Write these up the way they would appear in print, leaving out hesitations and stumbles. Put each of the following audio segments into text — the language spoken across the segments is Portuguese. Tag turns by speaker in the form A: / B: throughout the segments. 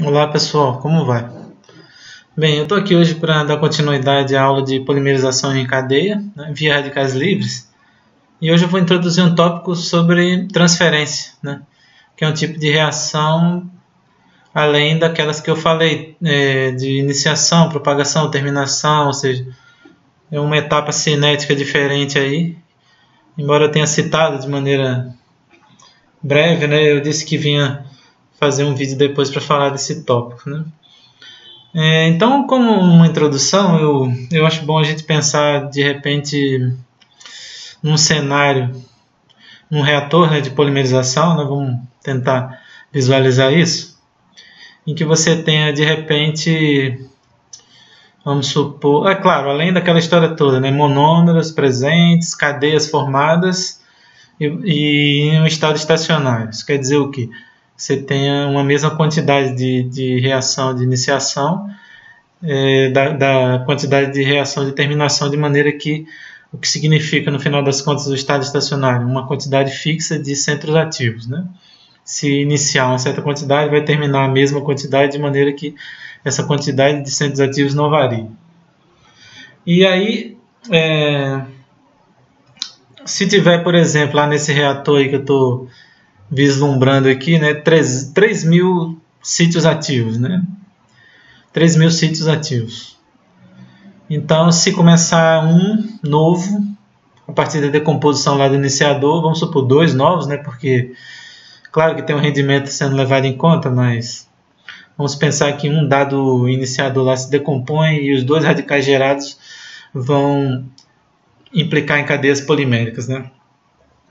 A: Olá pessoal, como vai? Bem, eu estou aqui hoje para dar continuidade à aula de polimerização em cadeia, né, via radicais livres, e hoje eu vou introduzir um tópico sobre transferência, né, que é um tipo de reação além daquelas que eu falei, de iniciação, propagação, terminação, ou seja, é uma etapa cinética diferente aí. Embora eu tenha citado de maneira breve, né, eu disse que vinha fazer um vídeo depois para falar desse tópico, né. Então, como uma introdução, eu acho bom a gente pensar de repente num cenário, num reator, né, de polimerização, né, vamos tentar visualizar isso, em que você tenha de repente, vamos supor, é claro, além daquela história toda, né, monômeros presentes, cadeias formadas e em um estado estacionário. Isso quer dizer o quê? Você tenha uma mesma quantidade de reação de iniciação, da quantidade de reação de terminação, de maneira que o que significa, no final das contas, o estado estacionário? Uma quantidade fixa de centros ativos, né? Se iniciar uma certa quantidade, vai terminar a mesma quantidade, de maneira que essa quantidade de centros ativos não varia. E aí, se tiver, por exemplo, lá nesse reator aí que eu estou vislumbrando aqui, né, 3.000 sítios ativos, né? 3.000 sítios ativos. Então, se começar um novo, a partir da decomposição lá do iniciador, vamos supor 2 novos, né? Porque, claro que tem um rendimento sendo levado em conta, mas vamos pensar que um dado iniciador lá se decompõe e os 2 radicais gerados vão implicar em cadeias poliméricas, né?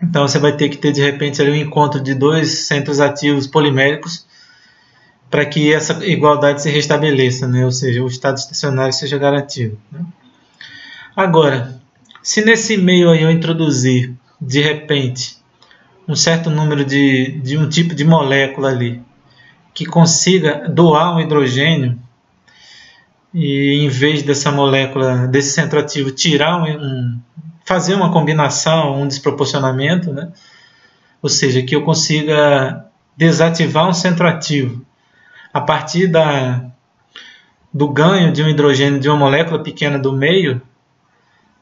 A: Então, você vai ter que ter, de repente, ali um encontro de 2 centros ativos poliméricos para que essa igualdade se restabeleça, né? Ou seja, o estado estacionário seja garantido, né? Agora, se nesse meio aí eu introduzir, de repente, um certo número de um tipo de molécula ali, que consiga doar um hidrogênio, e em vez dessa molécula, desse centro ativo, tirar fazer uma combinação, um desproporcionamento, né? Ou seja, que eu consiga desativar um centro ativo a partir do ganho de um hidrogênio de uma molécula pequena do meio,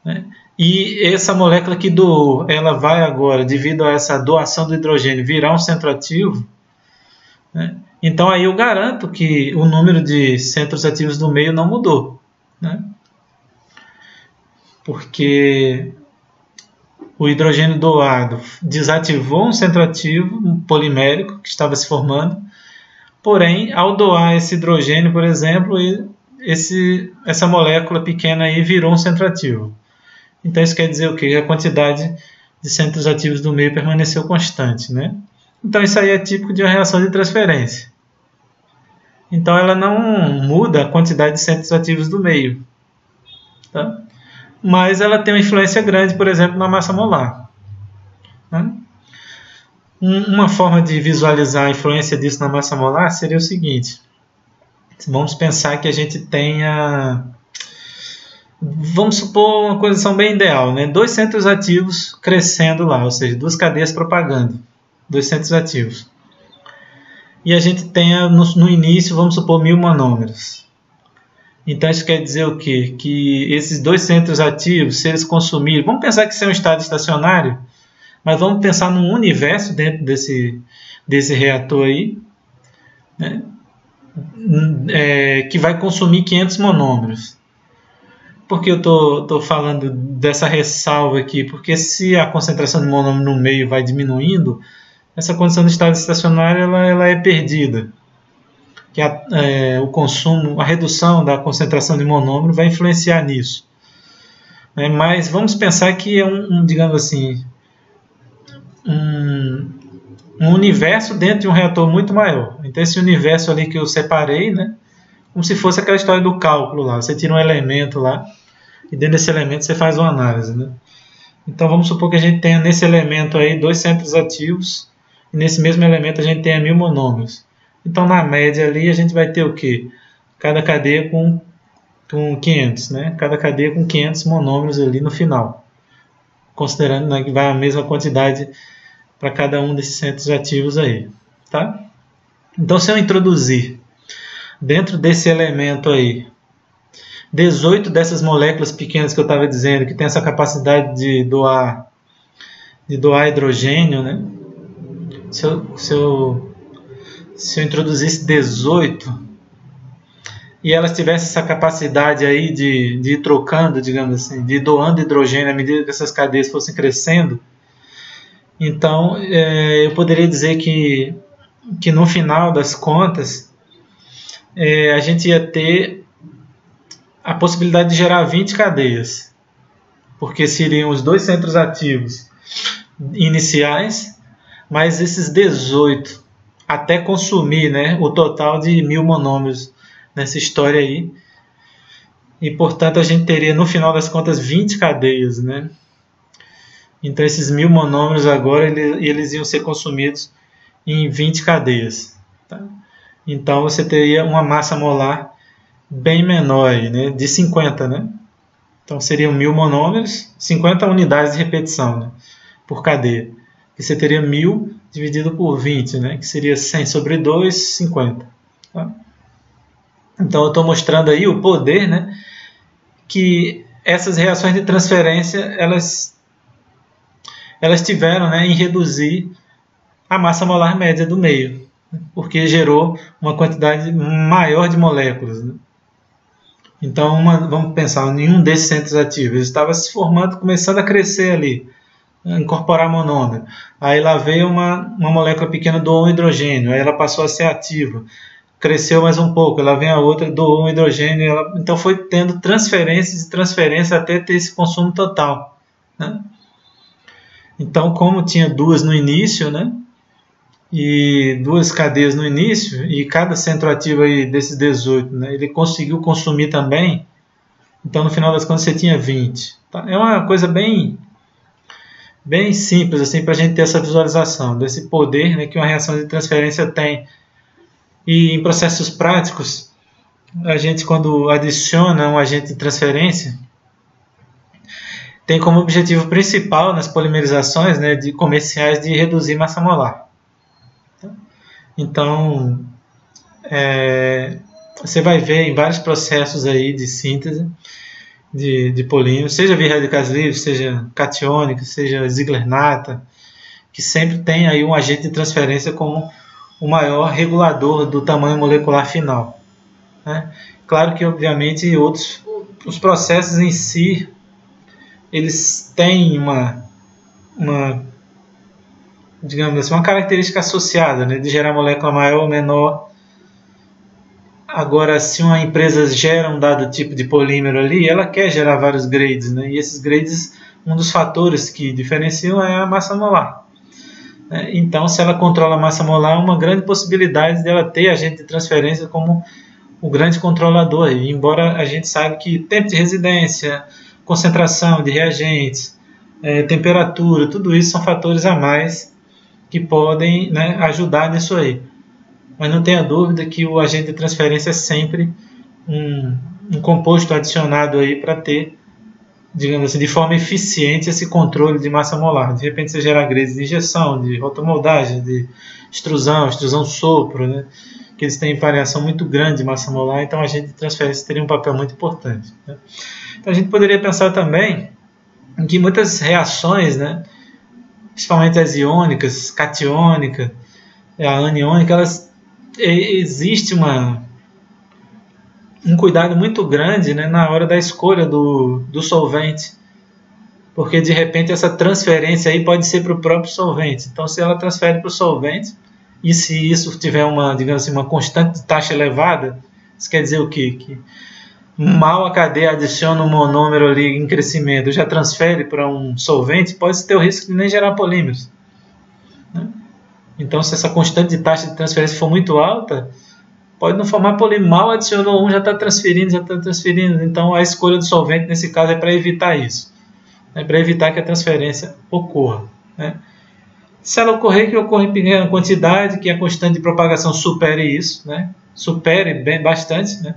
A: né? E essa molécula que doou, ela vai agora, devido a essa doação do hidrogênio, virar um centro ativo, né? Então aí eu garanto que o número de centros ativos do meio não mudou, né? Porque o hidrogênio doado desativou um centro ativo, um polimérico que estava se formando, porém, ao doar esse hidrogênio, por exemplo, essa molécula pequena aí virou um centro ativo. Então isso quer dizer o quê? A quantidade de centros ativos do meio permaneceu constante, né? Então isso aí é típico de uma reação de transferência. Então ela não muda a quantidade de centros ativos do meio, tá? Mas ela tem uma influência grande, por exemplo, na massa molar, né? Uma forma de visualizar a influência disso na massa molar seria o seguinte: vamos pensar que a gente tenha, vamos supor uma condição bem ideal, né? 2 centros ativos crescendo lá, ou seja, 2 cadeias propagando, 2 centros ativos. E a gente tenha no início, vamos supor, 1.000 monômeros. Então isso quer dizer o quê? Que esses 2 centros ativos, se eles consumirem, vamos pensar que isso é um estado estacionário, mas vamos pensar num universo dentro desse reator aí, né? Que vai consumir 500 monômeros. Por que eu estou falando dessa ressalva aqui? Porque se a concentração de monômero no meio vai diminuindo, essa condição de estado estacionário ela é perdida. Que o consumo, a redução da concentração de monômero vai influenciar nisso, né? Mas vamos pensar que é digamos assim, um universo dentro de um reator muito maior. Então esse universo ali que eu separei, né, como se fosse aquela história do cálculo lá, você tira um elemento lá e dentro desse elemento você faz uma análise, né? Então vamos supor que a gente tenha nesse elemento aí 2 centros ativos e nesse mesmo elemento a gente tenha 1.000 monômeros. Então na média ali a gente vai ter o quê? Cada cadeia com 500, né? Cada cadeia com 500 monômeros ali no final, considerando, né, que vai a mesma quantidade para cada um desses centros ativos aí, tá? Então, se eu introduzir dentro desse elemento aí, 18 dessas moléculas pequenas que eu estava dizendo, que tem essa capacidade de doar hidrogênio, né? Se eu introduzisse 18 e elas tivessem essa capacidade aí de ir trocando, digamos assim, de ir doando hidrogênio à medida que essas cadeias fossem crescendo, então eu poderia dizer que no final das contas a gente ia ter a possibilidade de gerar 20 cadeias, porque seriam os 2 centros ativos iniciais, mais esses 18 até consumir, né, o total de 1000 monômeros nessa história aí. E, portanto, a gente teria, no final das contas, 20 cadeias, né? Então, esses 1000 monômeros agora, eles iam ser consumidos em 20 cadeias. Tá? Então, você teria uma massa molar bem menor aí, né? De 50, né? Então, seriam 1000 monômeros, 50 unidades de repetição, né? Por cadeia. E você teria 1000 dividido por 20, né? Que seria 100 sobre 2, 50. Tá? Então, eu estou mostrando aí o poder, né? Que essas reações de transferência, elas tiveram, né, em reduzir a massa molar média do meio, né? Porque gerou uma quantidade maior de moléculas, né? Então, vamos pensar, nenhum desses centros ativos estava se formando, começando a crescer ali, incorporar monômero. Aí lá veio uma molécula pequena, doou um hidrogênio, aí ela passou a ser ativa, cresceu mais um pouco, ela vem a outra, doou um hidrogênio, então foi tendo transferências e transferências até ter esse consumo total, né? Então, como tinha 2 no início, né, e 2 cadeias no início, e cada centro ativo aí desses 18, né, ele conseguiu consumir também, então no final das contas você tinha 20. Tá? É uma coisa bem simples assim, para a gente ter essa visualização desse poder, né, que uma reação de transferência tem. E em processos práticos, a gente, quando adiciona um agente de transferência, tem como objetivo principal nas polimerizações, né, de comerciais, de reduzir massa molar. Então, você vai ver em vários processos aí de síntese de polímeros, seja via radicais livres, seja catiônica, seja Ziegler-Natta, que sempre tem aí um agente de transferência como o maior regulador do tamanho molecular final, né? Claro que, obviamente, os processos em si, eles têm digamos assim, uma característica associada, né, de gerar molécula maior ou menor. Agora, se uma empresa gera um dado tipo de polímero ali, ela quer gerar vários grades, né, e esses grades, um dos fatores que diferenciam é a massa molar. Então, se ela controla a massa molar, uma grande possibilidade dela ter agente de transferência como o grande controlador. E, embora a gente saiba que tempo de residência, concentração de reagentes, temperatura, tudo isso são fatores a mais que podem, né, ajudar nisso aí. Mas não tenha dúvida que o agente de transferência é sempre um composto adicionado aí para ter, digamos assim, de forma eficiente esse controle de massa molar. De repente você gera grades de injeção, de rotomoldagem, de extrusão sopro, né, que eles têm variação muito grande de massa molar, então a agente de transferência teria um papel muito importante, né? Então a gente poderia pensar também em que muitas reações, né, principalmente as iônicas, catiônica, a aniônica, existe um cuidado muito grande, né, na hora da escolha do solvente, porque de repente essa transferência aí pode ser para o próprio solvente. Então, se ela transfere para o solvente, e se isso tiver digamos assim, uma constante de taxa elevada, isso quer dizer o quê? Que mal a cadeia adiciona um monômero ali em crescimento, já transfere para um solvente, pode ter o risco de nem gerar polímeros, né? Então, se essa constante de taxa de transferência for muito alta, pode não formar polímero. Mal adicionou um, já está transferindo. Então, a escolha do solvente, nesse caso, é para evitar isso, né? Para evitar que a transferência ocorra, né? Se ela ocorrer, que ocorra em pequena quantidade, que a constante de propagação supere isso, né? Supere bastante, né?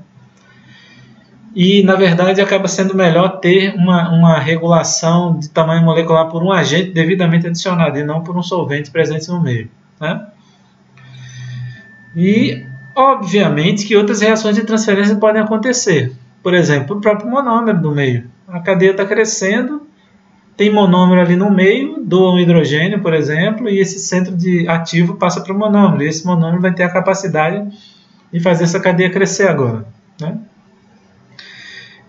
A: E, na verdade, acaba sendo melhor ter uma regulação de tamanho molecular por um agente devidamente adicionado e não por um solvente presente no meio, né? E Obviamente que outras reações de transferência podem acontecer. Por exemplo, o próprio monômero do meio. A cadeia está crescendo, tem monômero ali no meio, doa um hidrogênio, por exemplo, e esse centro de ativo passa para o monômero. E esse monômero vai ter a capacidade de fazer essa cadeia crescer agora, né?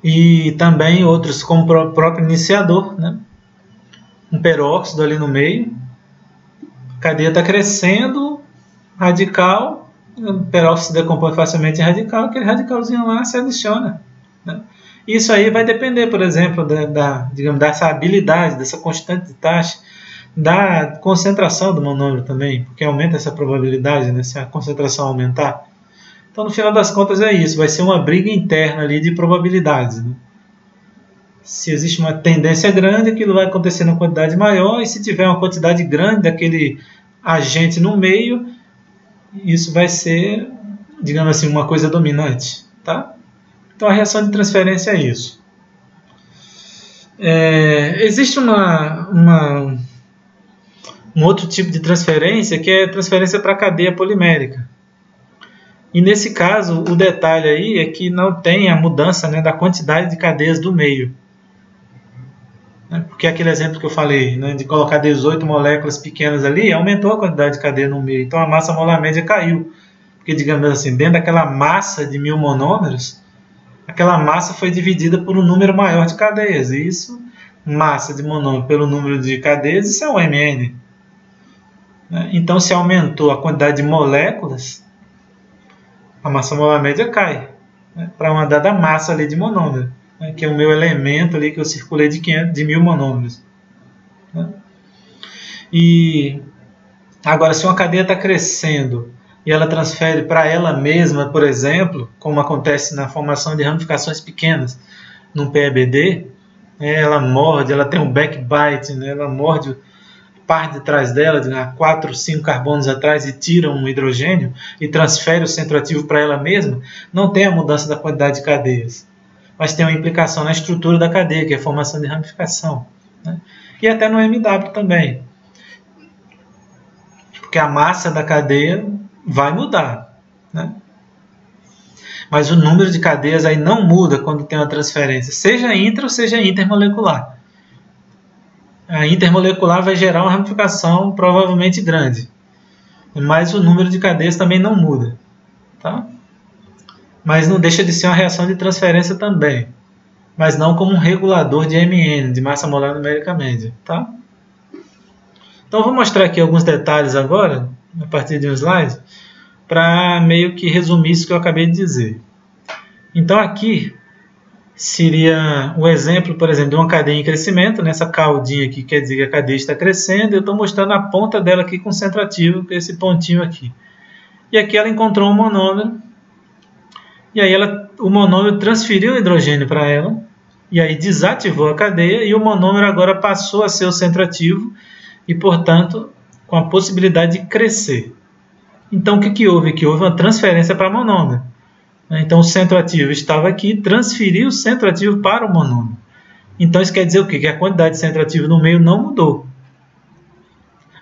A: E também outros, como o próprio iniciador, né? Um peróxido ali no meio. A cadeia está crescendo, radical, o peróxido se decompõe facilmente em radical, aquele radicalzinho lá se adiciona, né? Isso aí vai depender, por exemplo, digamos, dessa habilidade, dessa constante de taxa, da concentração do monômero também, porque aumenta essa probabilidade, né, se a concentração aumentar. Então, no final das contas, é isso, vai ser uma briga interna ali de probabilidades, né? Se existe uma tendência grande, aquilo vai acontecer numa quantidade maior, e se tiver uma quantidade grande daquele agente no meio, isso vai ser, digamos assim, uma coisa dominante, tá? Então, a reação de transferência é isso. Existe um outro tipo de transferência, que é a transferência para a cadeia polimérica. E, nesse caso, o detalhe aí é que não tem a mudança, né, da quantidade de cadeias do meio. Porque aquele exemplo que eu falei, né, de colocar 18 moléculas pequenas ali, aumentou a quantidade de cadeia no meio. Então, a massa molar média caiu. Porque, digamos assim, dentro daquela massa de 1000 monômeros, aquela massa foi dividida por um número maior de cadeias. E isso, massa de monômero pelo número de cadeias, isso é um Mn. Então, se aumentou a quantidade de moléculas, a massa molar média cai, né, para uma dada massa ali de monômero, né, que é o meu elemento ali que eu circulei de 1000 monômeros. Né? E agora, se uma cadeia está crescendo e ela transfere para ela mesma, por exemplo, como acontece na formação de ramificações pequenas no PEBD, ela morde, ela tem um backbite, né, ela morde a parte de trás dela, de 4, 5 carbonos atrás, e tira um hidrogênio e transfere o centro ativo para ela mesma, não tem a mudança da quantidade de cadeias, mas tem uma implicação na estrutura da cadeia, que é a formação de ramificação, né? E até no MW também, porque a massa da cadeia vai mudar, né? Mas o número de cadeias aí não muda quando tem uma transferência, seja intra ou seja intermolecular. A intermolecular vai gerar uma ramificação provavelmente grande, mas o número de cadeias também não muda, tá? Mas não deixa de ser uma reação de transferência também, mas não como um regulador de Mn, de massa molar numérica média, tá? Então, vou mostrar aqui alguns detalhes agora, a partir de um slide, para meio que resumir isso que eu acabei de dizer. Então, aqui seria o exemplo, por exemplo, de uma cadeia em crescimento. Nessa caudinha aqui quer dizer que a cadeia está crescendo. Eu estou mostrando a ponta dela aqui com centro ativo, que é esse pontinho aqui. E aqui ela encontrou um monômero. E aí o monômero transferiu o hidrogênio para ela. E aí desativou a cadeia. E o monômero agora passou a ser o centro ativo. E, portanto, com a possibilidade de crescer. Então, o que houve aqui? Houve uma transferência para monômero. Então, o centro ativo estava aqui, transferiu o centro ativo para o monômero. Então, isso quer dizer o quê? Que a quantidade de centro ativo no meio não mudou.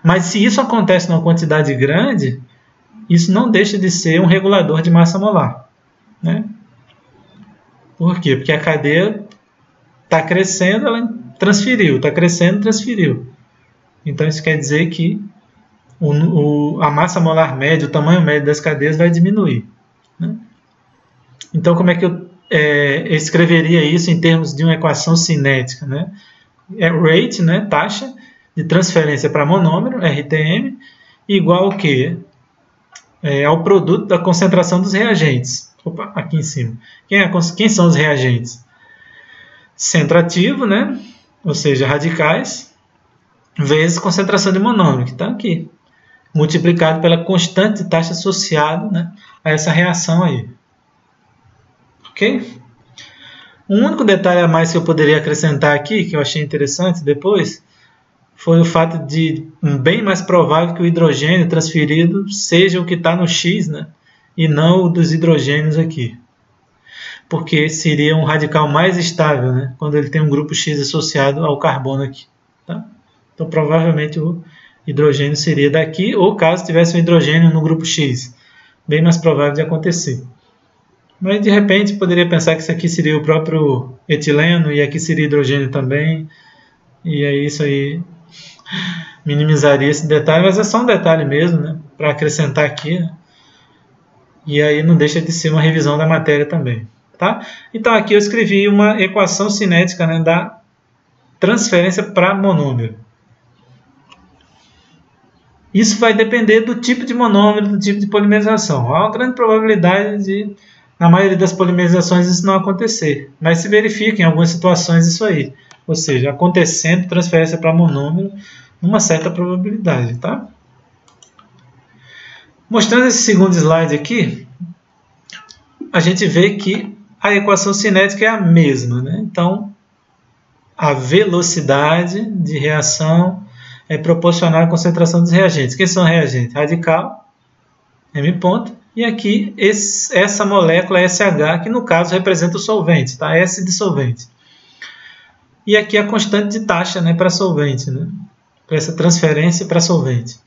A: Mas, se isso acontece numa quantidade grande, isso não deixa de ser um regulador de massa molar, né? Por quê? Porque a cadeia está crescendo, ela transferiu. Está crescendo, transferiu. Então, isso quer dizer que a massa molar média, o tamanho médio das cadeias vai diminuir, né? Então, como é que eu escreveria isso em termos de uma equação cinética, né? É rate, né, taxa de transferência para monômero, RTM, igual ao quê? Ao produto da concentração dos reagentes. Opa, aqui em cima. Quem são os reagentes? Centro ativo, né? Ou seja, radicais, vezes concentração de monômero, que está aqui, multiplicado pela constante de taxa associada, né, a essa reação aí. Ok? Um único detalhe a mais que eu poderia acrescentar aqui, que eu achei interessante depois, foi o fato de bem mais provável que o hidrogênio transferido seja o que está no X, né, e não o dos hidrogênios aqui. Porque seria um radical mais estável, né, quando ele tem um grupo X associado ao carbono aqui. Tá? Então, provavelmente o hidrogênio seria daqui, ou caso tivesse um hidrogênio no grupo X, bem mais provável de acontecer. Mas de repente poderia pensar que isso aqui seria o próprio etileno e aqui seria hidrogênio também. E aí isso aí minimizaria esse detalhe, mas é só um detalhe mesmo, né, para acrescentar aqui, né? E aí não deixa de ser uma revisão da matéria também. Tá? Então aqui eu escrevi uma equação cinética, né, da transferência para monômero. Isso vai depender do tipo de monômero, do tipo de polimerização. Há uma grande probabilidade de, na maioria das polimerizações, isso não acontecer. Mas se verifica em algumas situações isso aí. Ou seja, acontecendo transferência para monômero, numa certa probabilidade. Tá? Mostrando esse segundo slide aqui, a gente vê que a equação cinética é a mesma, né? Então, a velocidade de reação é proporcional à concentração dos reagentes. Quem são reagentes? Radical, M ponto, e aqui essa molécula SH, que no caso representa o solvente, tá? S de solvente. E aqui a constante de taxa, né, para solvente, né? Para essa transferência para solvente.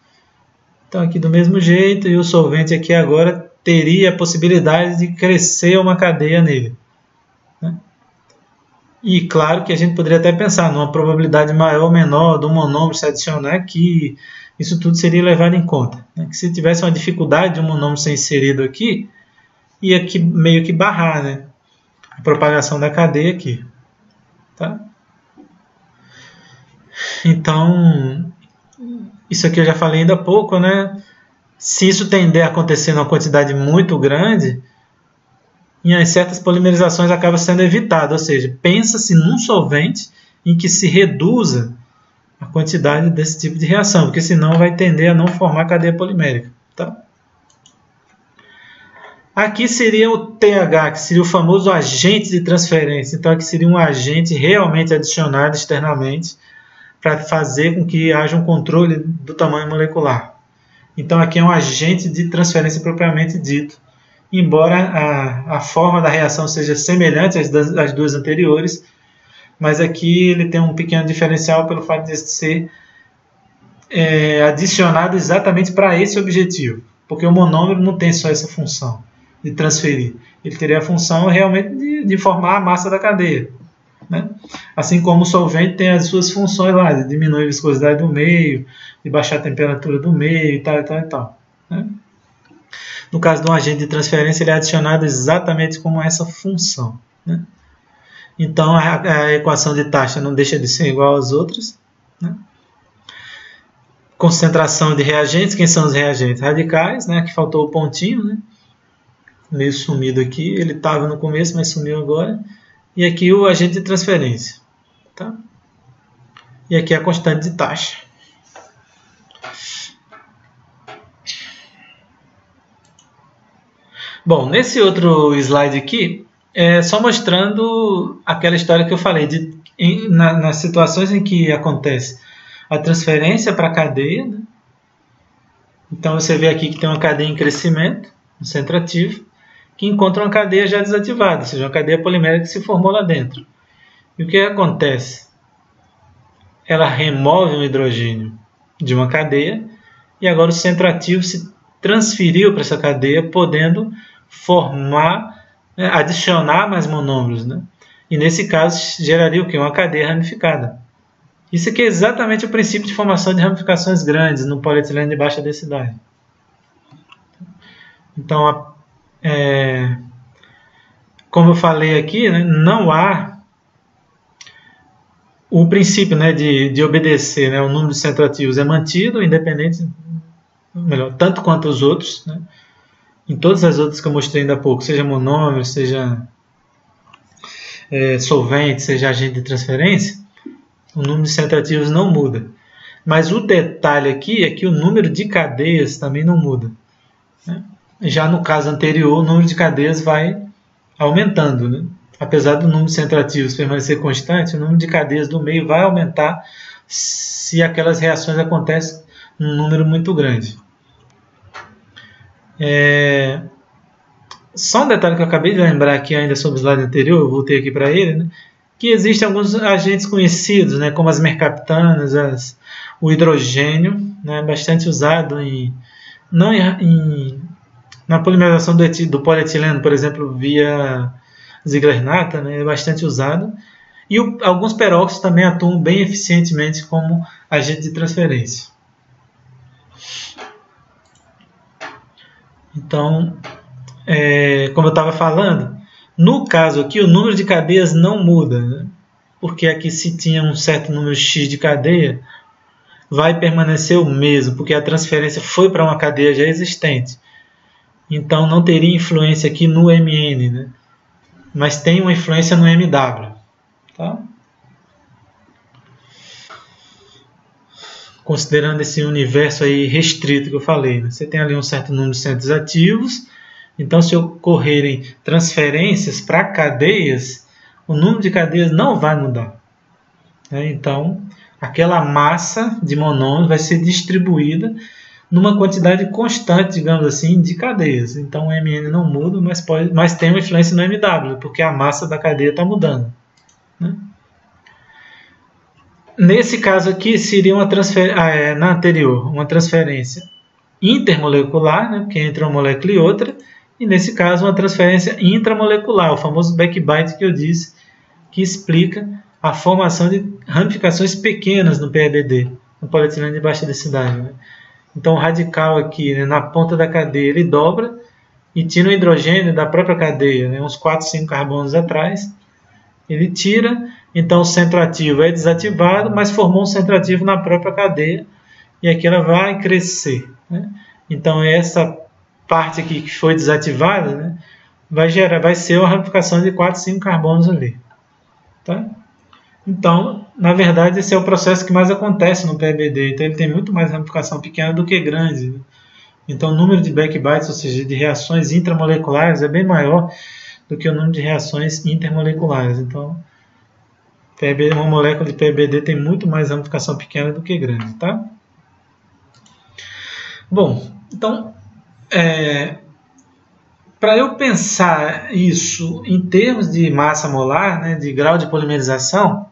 A: Então aqui do mesmo jeito, e o solvente aqui agora teria a possibilidade de crescer uma cadeia nele. Né? E claro que a gente poderia até pensar numa probabilidade maior ou menor do monômero se adicionar aqui. Isso tudo seria levado em conta. Né? Que se tivesse uma dificuldade de um monômero ser inserido aqui, ia aqui meio que barrar, né, a propagação da cadeia aqui. Tá? Então, isso aqui eu já falei ainda há pouco, né? Se isso tender a acontecer numa quantidade muito grande, em certas polimerizações acaba sendo evitado, ou seja, pensa-se num solvente em que se reduza a quantidade desse tipo de reação, porque senão vai tender a não formar cadeia polimérica. Tá? Aqui seria o TH, que seria o famoso agente de transferência. Então aqui seria um agente realmente adicionado externamente para fazer com que haja um controle do tamanho molecular. Então aqui é um agente de transferência propriamente dito. Embora a forma da reação seja semelhante às duas anteriores, mas aqui ele tem um pequeno diferencial pelo fato de ser adicionado exatamente para esse objetivo, porque o monômero não tem só essa função de transferir, ele teria a função realmente de formar a massa da cadeia. Né? Assim como o solvente tem as suas funções lá, de diminuir a viscosidade do meio, de baixar a temperatura do meio e tal, e tal, e tal. Né? No caso de um agente de transferência, ele é adicionado exatamente como essa função. Né? Então, a equação de taxa não deixa de ser igual às outras. Né? Concentração de reagentes. Quem são os reagentes? Radicais, né? Aqui faltou o pontinho, né? Meio sumido aqui. Ele estava no começo, mas sumiu agora. E aqui o agente de transferência. Tá? E aqui a constante de taxa. Bom, nesse outro slide aqui, é só mostrando aquela história que eu falei, nas situações em que acontece a transferência para a cadeia. Né? Então você vê aqui que tem uma cadeia em crescimento, no centro ativo, que encontra uma cadeia já desativada, ou seja, uma cadeia polimérica que se formou lá dentro. E o que acontece? Ela remove um hidrogênio de uma cadeia e agora o centro ativo se transferiu para essa cadeia, podendo formar, né, adicionar mais monômeros. Né? E nesse caso geraria o quê? Uma cadeia ramificada. Isso aqui é exatamente o princípio de formação de ramificações grandes no polietileno de baixa densidade. Então, como eu falei aqui, né, não há o princípio, né, de obedecer, né, o número de centroativos é mantido, independente, melhor, tanto quanto os outros, né, em todas as outras que eu mostrei ainda há pouco, seja monômero, seja solvente, seja agente de transferência, o número de centroativos não muda. Mas o detalhe aqui é que o número de cadeias também não muda. Né? Já no caso anterior, o número de cadeias vai aumentando. Né? Apesar do número de centroativos permanecer constante, o número de cadeias do meio vai aumentar se aquelas reações acontecem num número muito grande. Só um detalhe que eu acabei de lembrar aqui ainda sobre o slide anterior, eu voltei aqui para ele, né? Que existem alguns agentes conhecidos, né, como as mercaptanas, o hidrogênio, né, bastante usado não em Na polimerização do polietileno, por exemplo, via Ziegler-Natta, né, é bastante usado. E alguns peróxidos também atuam bem eficientemente como agente de transferência. Então, como eu estava falando, no caso aqui o número de cadeias não muda, né? Porque aqui se tinha um certo número X de cadeia, vai permanecer o mesmo, porque a transferência foi para uma cadeia já existente. Então não teria influência aqui no MN, né? Mas tem uma influência no MW. Tá? Considerando esse universo aí restrito que eu falei, né? Você tem ali um certo número de centros ativos, então se ocorrerem transferências para cadeias, o número de cadeias não vai mudar, né? Então aquela massa de monômeros vai ser distribuída numa quantidade constante, digamos assim, de cadeias. Então o MN não muda, mas tem uma influência no MW, porque a massa da cadeia está mudando, né? Nesse caso aqui, seria uma transferência, na anterior, uma transferência intermolecular, né, porque é entre uma molécula e outra, e nesse caso uma transferência intramolecular, o famoso backbite que eu disse, que explica a formação de ramificações pequenas no PEBD, no polietileno de baixa densidade, né? Então o radical aqui, né, na ponta da cadeia, ele dobra e tira o hidrogênio da própria cadeia, né, uns 4, 5 carbonos atrás. Ele tira, então o centro ativo é desativado, mas formou um centro ativo na própria cadeia e aqui ela vai crescer, né? Então essa parte aqui que foi desativada, né, vai ser uma ramificação de 4, 5 carbonos ali. Tá? Então, na verdade, esse é o processo que mais acontece no PEBD. Então ele tem muito mais ramificação pequena do que grande, né? Então o número de backbites, ou seja, de reações intramoleculares, é bem maior do que o número de reações intermoleculares. Então, uma molécula de PEBD tem muito mais ramificação pequena do que grande, tá? Bom, então, para eu pensar isso em termos de massa molar, né, de grau de polimerização,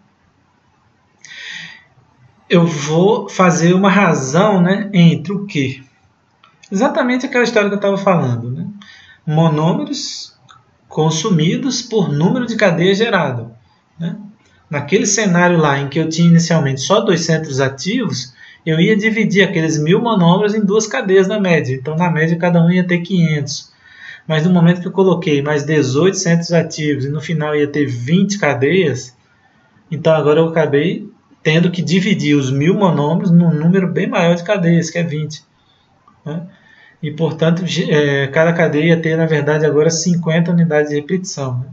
A: eu vou fazer uma razão, né, entre o quê? Exatamente aquela história que eu estava falando, né? Monômeros consumidos por número de cadeias gerado, né? Naquele cenário lá em que eu tinha inicialmente só 2 centros ativos, eu ia dividir aqueles 1000 monômeros em 2 cadeias na média. Então, na média, cada um ia ter 500. Mas no momento que eu coloquei mais 18 centros ativos e no final ia ter 20 cadeias, então agora eu acabei tendo que dividir os 1000 monômeros num número bem maior de cadeias, que é 20. Né? E, portanto, cada cadeia ia ter, na verdade, agora 50 unidades de repetição. Né?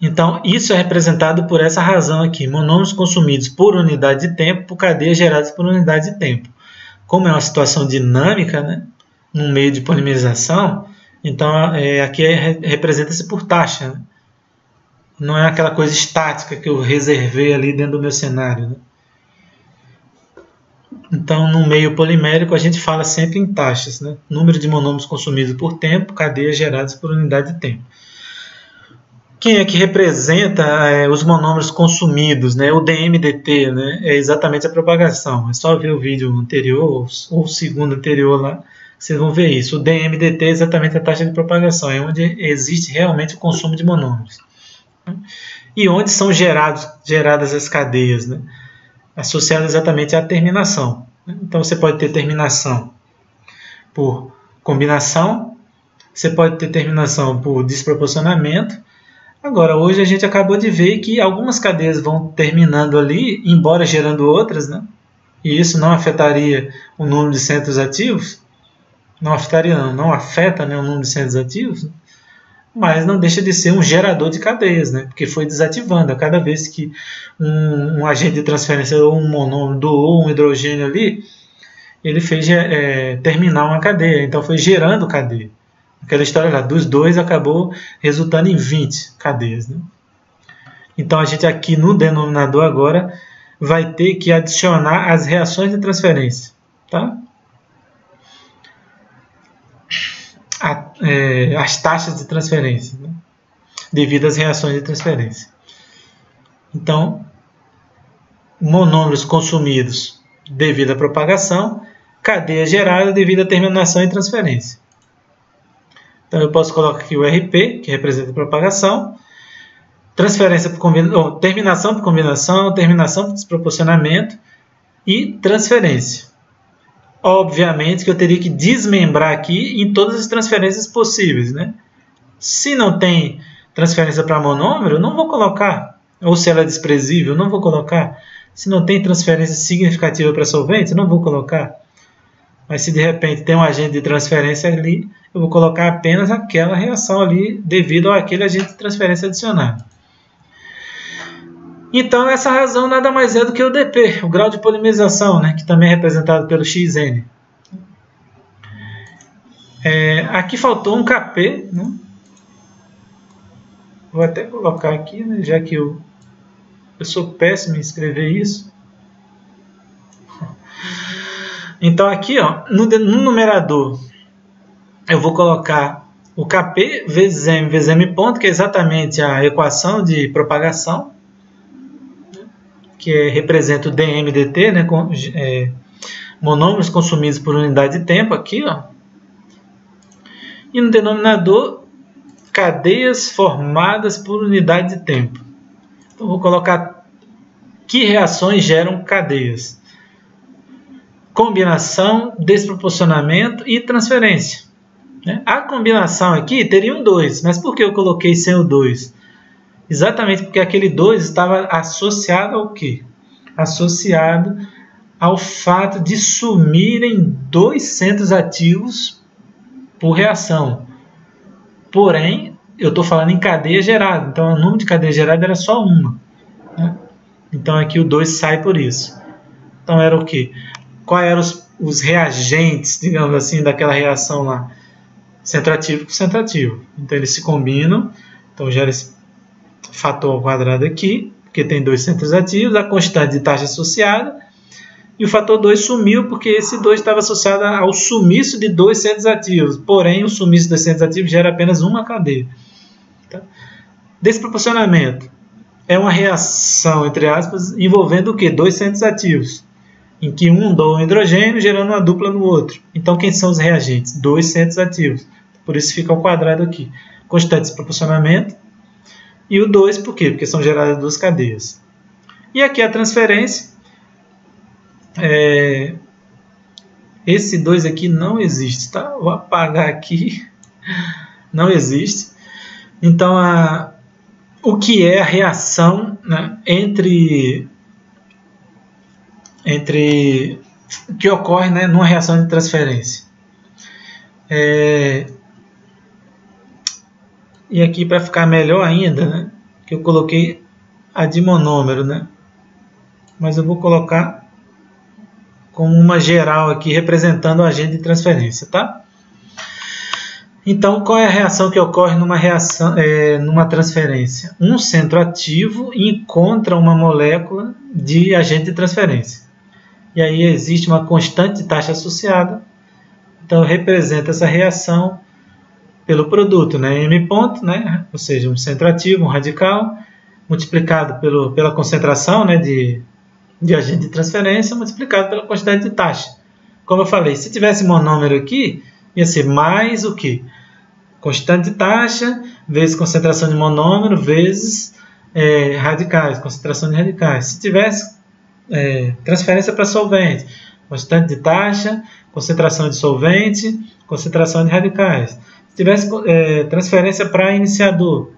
A: Então, isso é representado por essa razão aqui. Monômeros consumidos por unidade de tempo, por cadeias geradas por unidade de tempo. Como é uma situação dinâmica, né, no meio de polimerização, então aqui representa-se por taxa. Né? Não é aquela coisa estática que eu reservei ali dentro do meu cenário. Né? Então, no meio polimérico, a gente fala sempre em taxas. Né? Número de monômeros consumidos por tempo, cadeias geradas por unidade de tempo. Quem é que representa os monômeros consumidos, né? O DMDT, né? É exatamente a propagação. É só ver o vídeo anterior ou o segundo anterior lá, vocês vão ver isso. O DMDT é exatamente a taxa de propagação, é onde existe realmente o consumo de monômeros. E onde são geradas as cadeias, né? Associadas exatamente à terminação. Então você pode ter terminação por combinação, você pode ter terminação por desproporcionamento. Agora, hoje a gente acabou de ver que algumas cadeias vão terminando ali, embora gerando outras, né? E isso não afetaria o número de centros ativos. Não afeta, né, o número de centros ativos, né? Mas não deixa de ser um gerador de cadeias, né? Porque foi desativando. A cada vez que um agente de transferência ou um monômero doou um hidrogênio ali, ele fez terminar uma cadeia, então foi gerando cadeia. Aquela história lá, dos 2 acabou resultando em 20 cadeias. Né? Então a gente aqui no denominador agora vai ter que adicionar as reações de transferência. Tá? As taxas de transferência, né? Devido às reações de transferência. Então, monômeros consumidos devido à propagação, cadeia gerada devido à terminação e transferência. Então eu posso colocar aqui o RP, que representa a propagação, transferência por combinação, terminação por combinação, terminação por desproporcionamento e transferência. Obviamente que eu teria que desmembrar aqui em todas as transferências possíveis, né? Se não tem transferência para monômero, eu não vou colocar. Ou se ela é desprezível, eu não vou colocar. Se não tem transferência significativa para solvente, eu não vou colocar. Mas se de repente tem um agente de transferência ali, eu vou colocar apenas aquela reação ali devido àquele agente de transferência adicionado. Então, essa razão nada mais é do que o dP, o grau de polimerização, né, que também é representado pelo Xn. Aqui faltou um Kp, né? Vou até colocar aqui, né, já que eu sou péssimo em escrever isso. Então, aqui, ó, no numerador, eu vou colocar o Kp vezes M ponto, que é exatamente a equação de propagação, que representa o dm/dt, né, monômeros consumidos por unidade de tempo, aqui, ó. E no denominador, cadeias formadas por unidade de tempo. Então, vou colocar que reações geram cadeias. Combinação, desproporcionamento e transferência. A combinação aqui teria um 2, mas por que eu coloquei sem o 2? Exatamente porque aquele 2 estava associado ao quê? Associado ao fato de sumirem 2 centros ativos por reação. Porém, eu estou falando em cadeia gerada, então o número de cadeia gerada era só uma, né? Então aqui o 2 sai por isso. Então era o quê? Quais eram os reagentes, digamos assim, daquela reação lá? Centroativo com centroativo. Então eles se combinam, então gera esse fator ao quadrado aqui, porque tem 2 centros ativos, a constante de taxa associada, e o fator 2 sumiu porque esse 2 estava associado ao sumiço de 2 centros ativos, porém o sumiço dos centros ativos gera apenas uma cadeia. Tá? Desproporcionamento é uma reação, entre aspas, envolvendo o quê? 2 centros ativos, em que um doa um hidrogênio gerando uma dupla no outro. Então quem são os reagentes? 2 centros ativos, por isso fica ao quadrado aqui. Constante de desproporcionamento. E o 2, por quê? Porque são geradas 2 cadeias. E aqui a transferência. Esse 2 aqui não existe, tá? Vou apagar aqui. Não existe. Então, o que é a reação, né, entre que ocorre, né, numa reação de transferência? E aqui, para ficar melhor ainda, né, que eu coloquei a de monômero, né? Mas eu vou colocar como uma geral aqui, representando o agente de transferência, tá? Então, qual é a reação que ocorre numa transferência? Um centro ativo encontra uma molécula de agente de transferência. E aí existe uma constante de taxa associada. Então, representa essa reação pelo produto, né? M ponto, né? Ou seja, um centro ativo, um radical, multiplicado pela concentração, né, de agente de transferência, multiplicado pela quantidade de taxa. Como eu falei, se tivesse monômero aqui, ia ser mais o quê? Constante de taxa vezes concentração de monômero vezes radicais, concentração de radicais. Se tivesse transferência para solvente, constante de taxa, concentração de solvente, concentração de radicais. Se tivesse transferência para iniciador,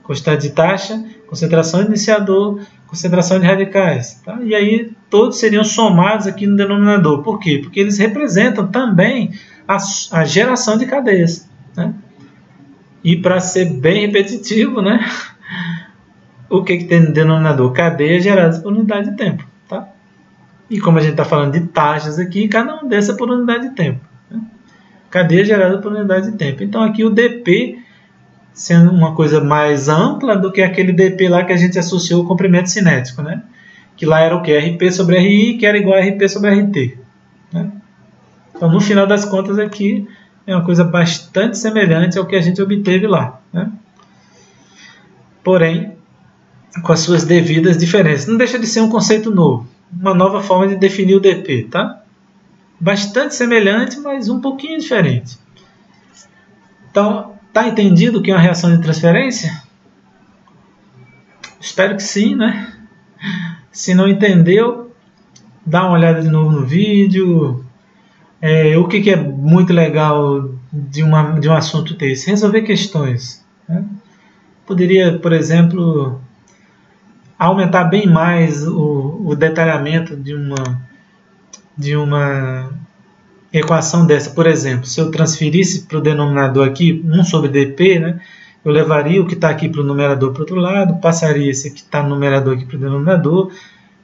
A: constante de taxa, concentração de iniciador, concentração de radicais. Tá? E aí todos seriam somados aqui no denominador. Por quê? Porque eles representam também a geração de cadeias. Né? E para ser bem repetitivo, né? O que tem no denominador? Cadeias geradas por unidade de tempo. Tá? E como a gente está falando de taxas aqui, cada um dessa por unidade de tempo. Né? Cadeia gerada por unidade de tempo. Então aqui o dP sendo uma coisa mais ampla do que aquele dP lá que a gente associou ao comprimento cinético, né? Que lá era o que? RP sobre RI, que era igual a RP sobre RT. Né? Então, no final das contas, aqui é uma coisa bastante semelhante ao que a gente obteve lá. Né? Porém, com as suas devidas diferenças. Não deixa de ser um conceito novo. uma nova forma de definir o DP, tá? Bastante semelhante, mas um pouquinho diferente. Então, tá entendido o que é uma reação de transferência? Espero que sim, né? Se não entendeu, dá uma olhada de novo no vídeo. O que é muito legal de um assunto desse? Resolver questões, né? Poderia, por exemplo, aumentar bem mais o detalhamento de uma equação dessa. Por exemplo, se eu transferisse para o denominador aqui 1 sobre dp, né, eu levaria o que está aqui para o numerador para o outro lado, passaria esse que está no numerador aqui para o denominador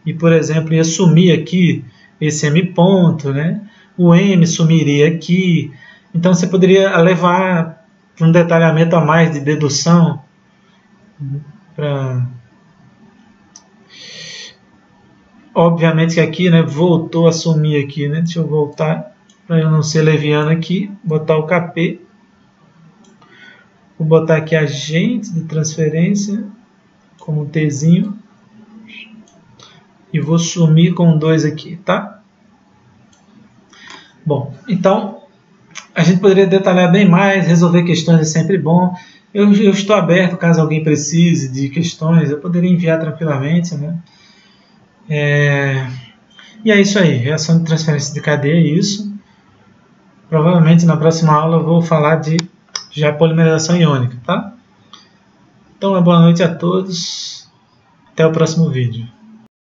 A: e, por exemplo, ia sumir aqui esse m ponto, né? O m sumiria aqui. Então você poderia levar para um detalhamento a mais de dedução para... Obviamente que aqui, né, voltou a sumir aqui, né? Deixa eu voltar para eu não ser leviano aqui, botar o KP. Vou botar aqui agente de transferência como um Tzinho e vou sumir com 2 aqui, tá? Bom, então a gente poderia detalhar bem mais, resolver questões é sempre bom. Eu estou aberto caso alguém precise de questões, eu poderia enviar tranquilamente, né? E é isso aí, reação de transferência de cadeia é isso. Provavelmente na próxima aula eu vou falar de já polimerização iônica, tá? Então, uma boa noite a todos, até o próximo vídeo.